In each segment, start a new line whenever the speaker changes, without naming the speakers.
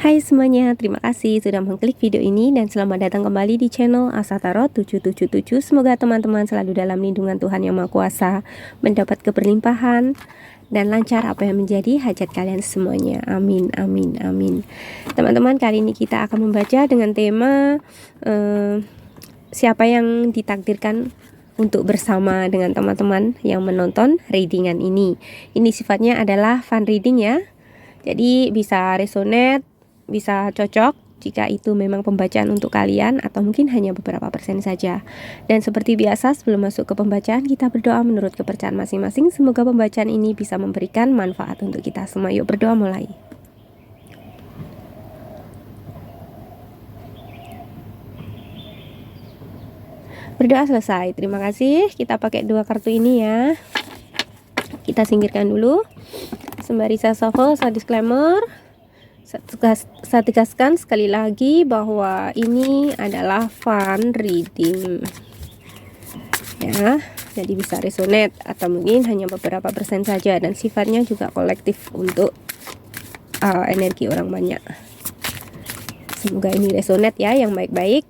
Hai semuanya, terima kasih sudah mengklik video ini dan selamat datang kembali di channel Asa Tarot 777. Semoga teman-teman selalu dalam lindungan Tuhan Yang Maha Kuasa, mendapat keberlimpahan dan lancar apa yang menjadi hajat kalian semuanya. Amin, amin, amin. Teman-teman, kali ini kita akan membaca dengan tema siapa yang ditakdirkan untuk bersama dengan teman-teman yang menonton readingan ini. Ini sifatnya adalah fun reading ya. Jadi bisa resonate, bisa cocok jika itu memang pembacaan untuk kalian atau mungkin hanya beberapa persen saja. Dan seperti biasa sebelum masuk ke pembacaan, kita berdoa menurut kepercayaan masing-masing. Semoga pembacaan ini bisa memberikan manfaat untuk kita semua. Yuk berdoa mulai. Berdoa selesai, terima kasih. Kita pakai dua kartu ini ya. Kita singkirkan dulu. Sembari saya shuffle, saya disclaimer. Saya tegaskan sekali lagi bahwa ini adalah fun reading ya, jadi bisa resonate atau mungkin hanya beberapa persen saja, dan sifatnya juga kolektif untuk energi orang banyak. Semoga ini resonate ya, yang baik-baik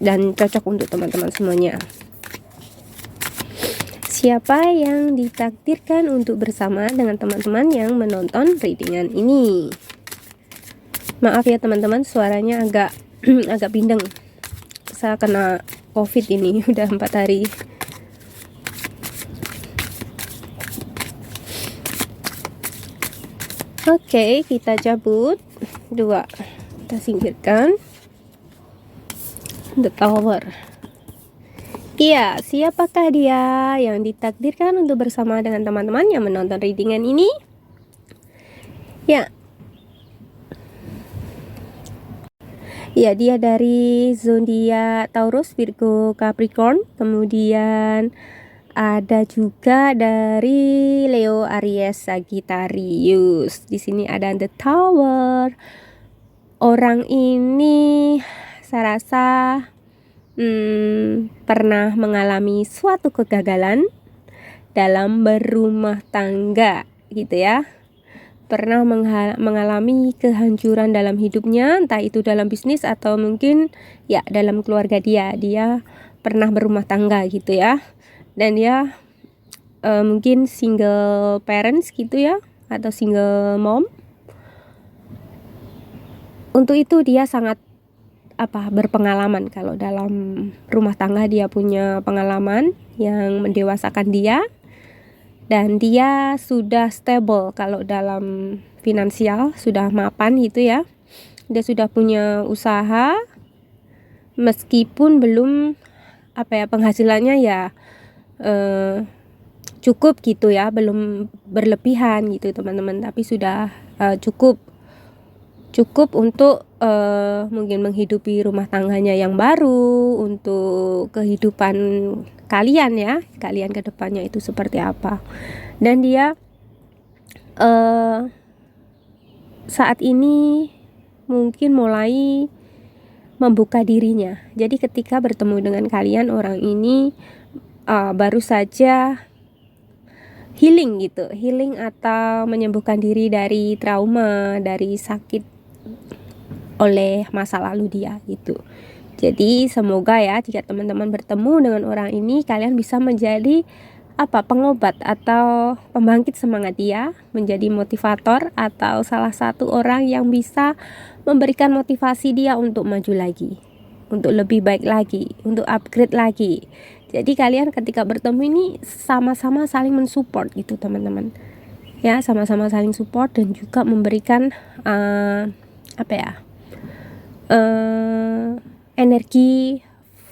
dan cocok untuk teman-teman semuanya. Siapa yang ditakdirkan untuk bersama dengan teman-teman yang menonton readingan ini? Maaf ya teman-teman, suaranya agak agak bindeng. Saya kena COVID ini udah 4 hari. Oke, kita cabut 2. Kita singkirkan The Tower. Iya, siapakah dia yang ditakdirkan untuk bersama dengan teman-teman yang menonton readingan ini? Ya, dia dari zodiak Taurus, Virgo, Capricorn. Kemudian ada juga dari Leo, Aries, Sagittarius. Di sini ada The Tower. Orang ini saya rasa pernah mengalami suatu kegagalan dalam berumah tangga gitu ya. Pernah mengalami kehancuran dalam hidupnya, entah itu dalam bisnis atau mungkin ya dalam keluarga dia pernah berumah tangga gitu ya, dan dia mungkin single parents gitu ya, atau single mom. Untuk itu dia sangat berpengalaman. Kalau dalam rumah tangga dia punya pengalaman yang mendewasakan dia. Dan dia sudah stable kalau dalam finansial, sudah mapan gitu ya. Dia sudah punya usaha, meskipun belum penghasilannya ya cukup gitu ya, belum berlebihan gitu teman-teman, tapi sudah cukup untuk mungkin menghidupi rumah tangganya yang baru, untuk kehidupan kalian ya, kalian ke depannya itu seperti apa. Dan dia saat ini mungkin mulai membuka dirinya. Jadi ketika bertemu dengan kalian, orang ini baru saja healing gitu, healing atau menyembuhkan diri dari trauma, dari sakit oleh masa lalu dia gitu. Jadi semoga ya jika teman-teman bertemu dengan orang ini, kalian bisa menjadi pengobat atau pembangkit semangat dia, menjadi motivator atau salah satu orang yang bisa memberikan motivasi dia untuk maju lagi, untuk lebih baik lagi, untuk upgrade lagi. Jadi kalian ketika bertemu ini sama-sama saling mensupport gitu teman-teman. Ya, sama-sama saling support dan juga memberikan energi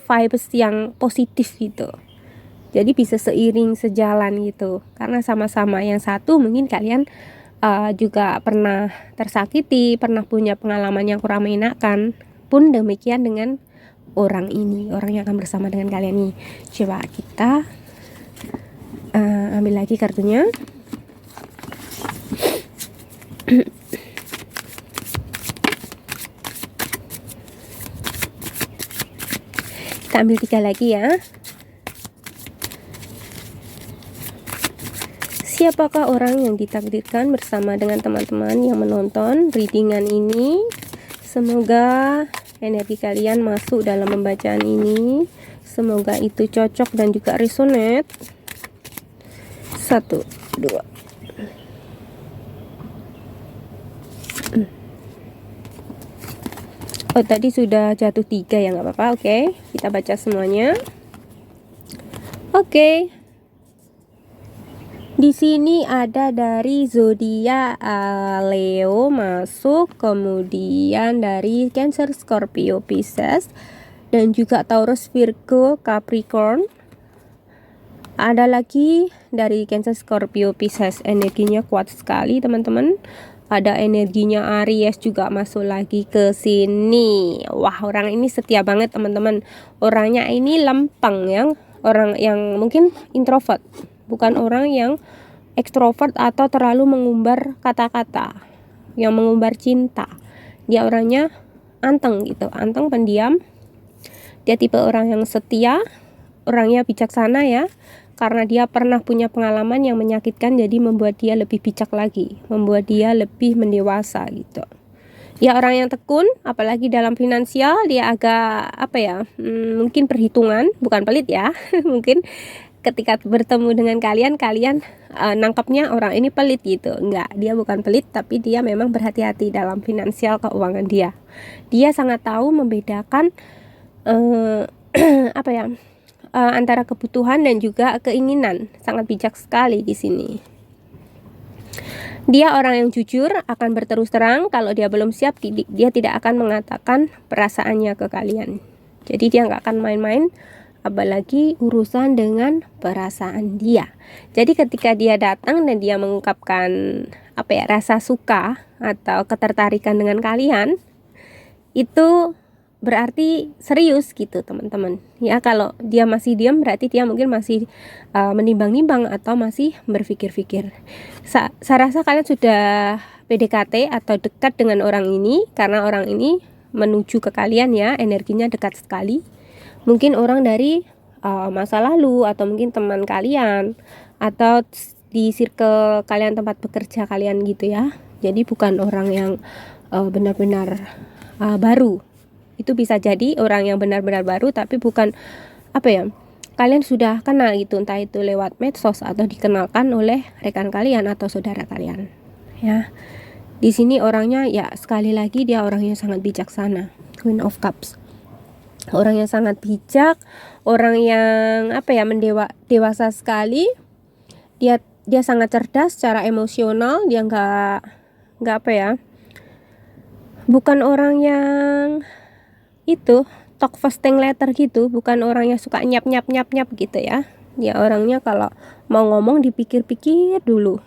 vibes yang positif gitu. Jadi bisa seiring sejalan gitu, karena sama-sama yang satu mungkin kalian juga pernah tersakiti, pernah punya pengalaman yang kurang mengenakan. Pun demikian dengan orang ini, orang yang akan bersama dengan kalian nih. Coba kita ambil lagi kartunya. Kita ambil 3 lagi ya. Siapakah orang yang ditakdirkan bersama dengan teman-teman yang menonton readingan ini? Semoga energi kalian masuk dalam pembacaan ini. Semoga itu cocok dan juga resonate. 1, 2. Oh, tadi sudah jatuh 3 ya, nggak apa-apa. Oke, kita baca semuanya. Oke. Di sini ada dari zodiak Leo masuk, kemudian dari Cancer, Scorpio, Pisces, dan juga Taurus, Virgo, Capricorn. Ada lagi dari Cancer, Scorpio, Pisces, energinya kuat sekali teman-teman. Ada energinya Aries juga masuk lagi ke sini. Wah, orang ini setia banget teman-teman. Orangnya ini lempeng ya, orang yang mungkin introvert, bukan orang yang ekstrovert atau terlalu mengumbar kata-kata, yang mengumbar cinta. Dia orangnya anteng gitu, anteng, pendiam. Dia tipe orang yang setia, orangnya bijaksana ya, karena dia pernah punya pengalaman yang menyakitkan, jadi membuat dia lebih bijak lagi, membuat dia lebih mendewasa gitu. Ya, orang yang tekun, apalagi dalam finansial, dia agak mungkin perhitungan, bukan pelit ya. Mungkin ketika bertemu dengan kalian nangkapnya orang ini pelit gitu. Enggak, dia bukan pelit, tapi dia memang berhati-hati dalam finansial keuangan dia. Dia sangat tahu membedakan antara kebutuhan dan juga keinginan. Sangat bijak sekali di sini. Dia orang yang jujur, akan berterus terang. Kalau dia belum siap, dia tidak akan mengatakan perasaannya ke kalian. Jadi dia nggak akan main-main, apalagi urusan dengan perasaan dia. Jadi ketika dia datang dan dia mengungkapkan rasa suka atau ketertarikan dengan kalian, itu berarti serius gitu teman-teman ya. Kalau dia masih diam, berarti dia mungkin masih menimbang-nimbang atau masih berpikir-pikir. Saya rasa kalian sudah PDKT atau dekat dengan orang ini, karena orang ini menuju ke kalian ya, energinya dekat sekali. Mungkin orang dari masa lalu, atau mungkin teman kalian, atau di circle kalian, tempat bekerja kalian gitu ya. Jadi bukan orang yang benar-benar baru. Itu bisa jadi orang yang benar-benar baru, tapi bukan kalian sudah kenal gitu, entah itu lewat medsos atau dikenalkan oleh rekan kalian atau saudara kalian ya. Di sini orangnya ya, sekali lagi dia orang yang sangat bijaksana, Queen of Cups. Orang yang sangat bijak, orang yang dewasa sekali. Dia sangat cerdas secara emosional. Dia bukan orang yang talk fast and later gitu, bukan orang yang suka nyap gitu ya. Dia orangnya kalau mau ngomong dipikir-pikir dulu.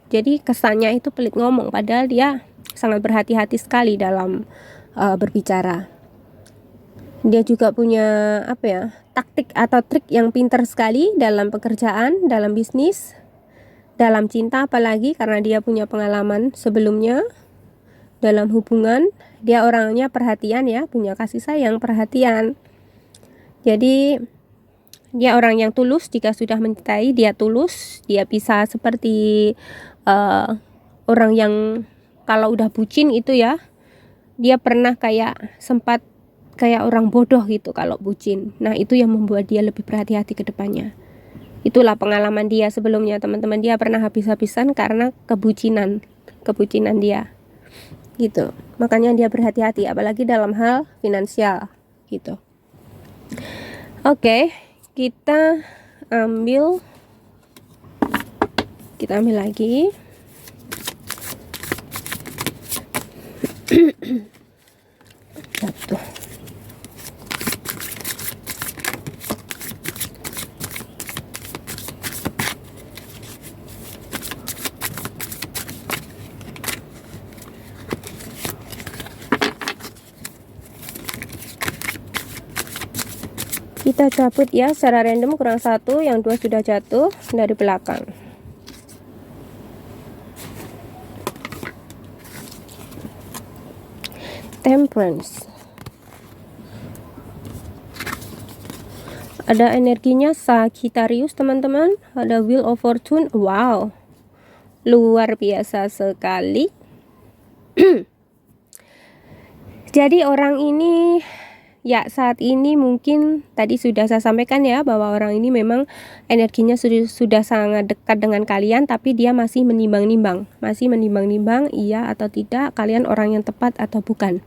Jadi kesannya itu pelit ngomong, padahal dia sangat berhati-hati sekali dalam berbicara. Dia juga punya taktik atau trik yang pintar sekali dalam pekerjaan, dalam bisnis, dalam cinta apalagi, karena dia punya pengalaman sebelumnya dalam hubungan. Dia orangnya perhatian ya, punya kasih sayang, perhatian. Jadi dia orang yang tulus. Jika sudah mencintai, dia tulus. Dia bisa seperti orang yang kalau udah bucin itu ya, dia pernah sempat kayak orang bodoh gitu kalau bucin. Nah, itu yang membuat dia lebih berhati-hati ke depannya. Itulah pengalaman dia sebelumnya teman-teman. Dia pernah habis-habisan karena kebucinan dia gitu. Makanya dia berhati-hati, apalagi dalam hal finansial gitu. Oke, kita ambil lagi. Satu. Kita cabut ya secara random, kurang 1, yang 2 sudah jatuh dari belakang. Temperance. Ada energinya Sagittarius teman-teman. Ada Wheel of Fortune. Wow, luar biasa sekali. Jadi orang ini ya saat ini mungkin tadi sudah saya sampaikan ya, bahwa orang ini memang energinya sudah sangat dekat dengan kalian, tapi dia masih menimbang-nimbang iya atau tidak, kalian orang yang tepat atau bukan.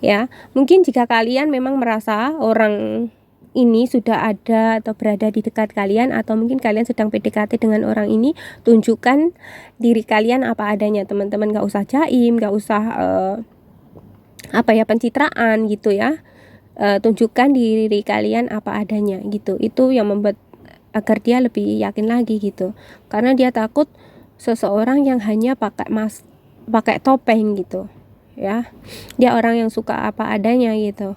Ya, mungkin jika kalian memang merasa orang ini sudah ada atau berada di dekat kalian, atau mungkin kalian sedang PDKT dengan orang ini, tunjukkan diri kalian apa adanya, teman-teman. Gak usah jaim, gak usah pencitraan gitu ya. Tunjukkan diri kalian apa adanya gitu. Itu yang membuat agar dia lebih yakin lagi gitu, karena dia takut seseorang yang hanya pakai topeng gitu ya. Dia orang yang suka apa adanya gitu.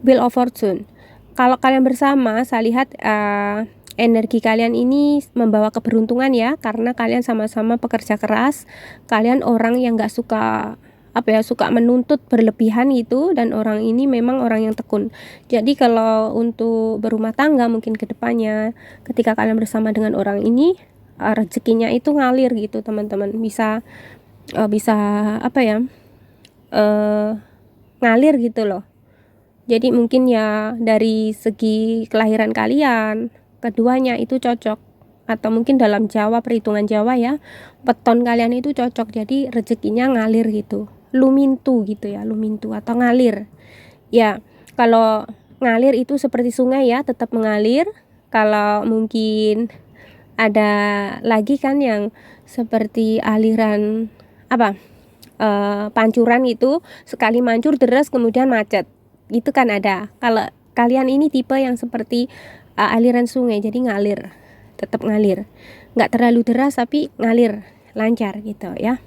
Wheel of Fortune, kalau kalian bersama, saya lihat energi kalian ini membawa keberuntungan ya, karena kalian sama-sama pekerja keras. Kalian orang yang gak suka suka menuntut berlebihan gitu, dan orang ini memang orang yang tekun. Jadi kalau untuk berumah tangga mungkin kedepannya, ketika kalian bersama dengan orang ini, rezekinya itu ngalir gitu teman-teman. Bisa ngalir gitu loh. Jadi mungkin ya dari segi kelahiran kalian, keduanya itu cocok. Atau mungkin dalam Jawa, perhitungan Jawa ya, peton kalian itu cocok, jadi rezekinya ngalir gitu. Lumintu gitu ya, lumintu atau ngalir. Ya, kalau ngalir itu seperti sungai ya, tetap mengalir. Kalau mungkin ada lagi kan yang seperti aliran pancuran itu, sekali mancur deras kemudian macet. Itu kan ada. Kalau kalian ini tipe yang seperti aliran sungai, jadi ngalir, tetap ngalir. Nggak terlalu deras tapi ngalir, lancar gitu ya.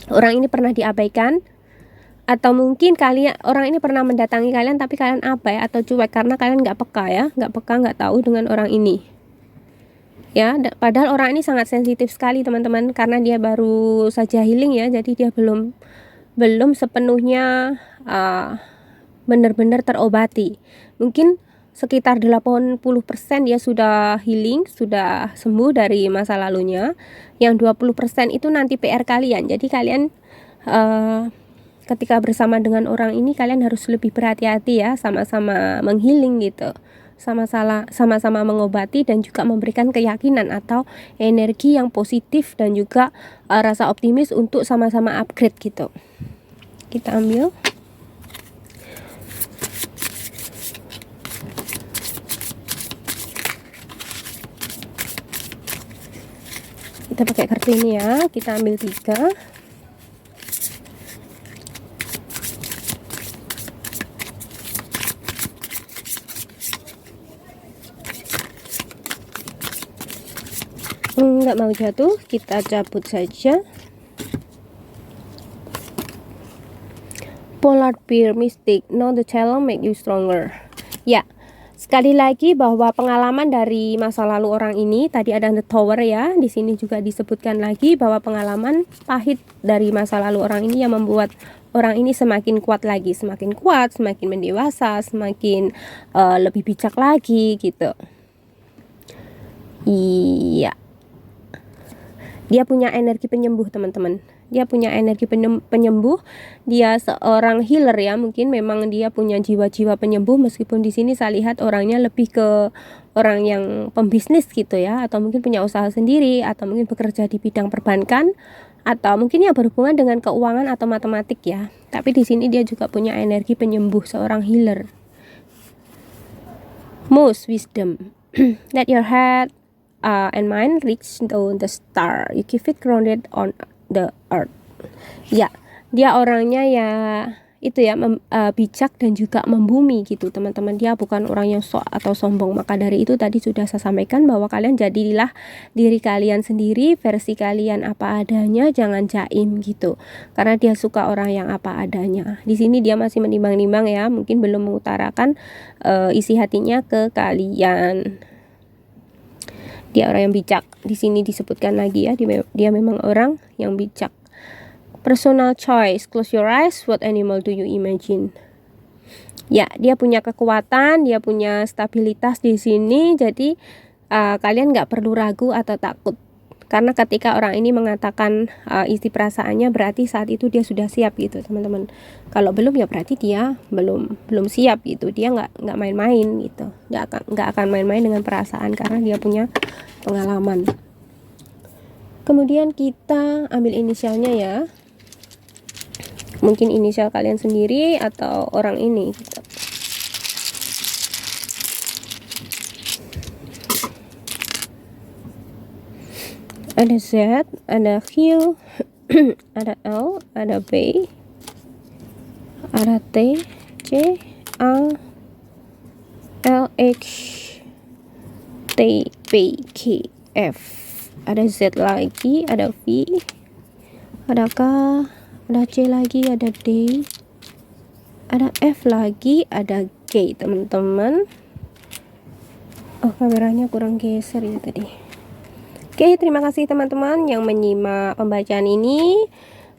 Orang ini pernah diabaikan, atau mungkin orang ini pernah mendatangi kalian tapi kalian abai atau cuek karena kalian nggak peka ya, nggak tahu dengan orang ini ya. Padahal orang ini sangat sensitif sekali teman-teman, karena dia baru saja healing ya, jadi dia belum sepenuhnya benar-benar terobati. Mungkin sekitar 80% dia sudah healing, sudah sembuh dari masa lalunya. Yang 20% itu nanti PR kalian. Jadi kalian ketika bersama dengan orang ini, kalian harus lebih berhati-hati ya, sama-sama menghealing gitu. Sama-sama mengobati dan juga memberikan keyakinan atau energi yang positif dan juga rasa optimis untuk sama-sama upgrade gitu. Kita ambil. Kita pakai kartu ini ya, kita ambil 3. Nggak mau jatuh, kita cabut saja. Polar Bear Mystic, know the challenge make you stronger. Ya, sekali lagi bahwa pengalaman dari masa lalu orang ini, tadi ada The Tower ya, di sini juga disebutkan lagi bahwa pengalaman pahit dari masa lalu orang ini yang membuat orang ini semakin kuat lagi, semakin kuat, semakin mendewasa, semakin lebih bijak lagi gitu. Iya. Dia punya energi penyembuh teman-teman. Dia punya energi penyembuh. Dia seorang healer ya, mungkin memang dia punya jiwa-jiwa penyembuh, meskipun di sini saya lihat orangnya lebih ke orang yang pembisnis gitu ya, atau mungkin punya usaha sendiri, atau mungkin bekerja di bidang perbankan, atau mungkin yang berhubungan dengan keuangan atau matematik ya. Tapi di sini dia juga punya energi penyembuh, seorang healer. Most wisdom. Let your head and mind reach the star. You keep it grounded on the earth. Ya, dia orangnya ya itu ya, bijak dan juga membumi gitu teman-teman. Dia bukan orang yang sok atau sombong. Maka dari itu tadi sudah saya sampaikan bahwa kalian jadilah diri kalian sendiri, versi kalian apa adanya, jangan jaim gitu. Karena dia suka orang yang apa adanya. Di sini dia masih menimbang-nimbang ya, mungkin belum mengutarakan isi hatinya ke kalian. Dia orang yang bijak. Di sini disebutkan lagi ya, dia memang orang yang bijak. Personal choice. Close your eyes. What animal do you imagine? Ya, dia punya kekuatan, dia punya stabilitas di sini. Jadi kalian nggak perlu ragu atau takut Karena ketika orang ini mengatakan isi perasaannya, berarti saat itu dia sudah siap gitu teman-teman. Kalau belum ya berarti dia belum siap gitu. Dia nggak main-main gitu. Nggak akan main-main dengan perasaan karena dia punya pengalaman. Kemudian kita ambil inisialnya ya. Mungkin inisial kalian sendiri atau orang ini gitu. Ada Z, ada Q, ada L, ada B, ada T, C, A, L, H, T, P, Q, F. Ada Z lagi, ada V, ada K, ada C lagi, ada D, ada F lagi, ada G teman-teman. Oh, kameranya kurang geser ya tadi. Oke, terima kasih teman-teman yang menyimak pembacaan ini.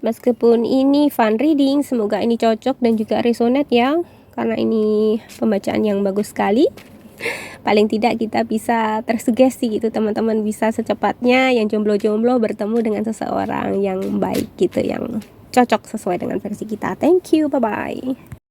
Meskipun ini fun reading, semoga ini cocok dan juga resonate ya, karena ini pembacaan yang bagus sekali. Paling tidak kita bisa tersugesti gitu teman-teman, bisa secepatnya yang jomblo-jomblo bertemu dengan seseorang yang baik gitu, yang cocok sesuai dengan versi kita. Thank you, bye-bye.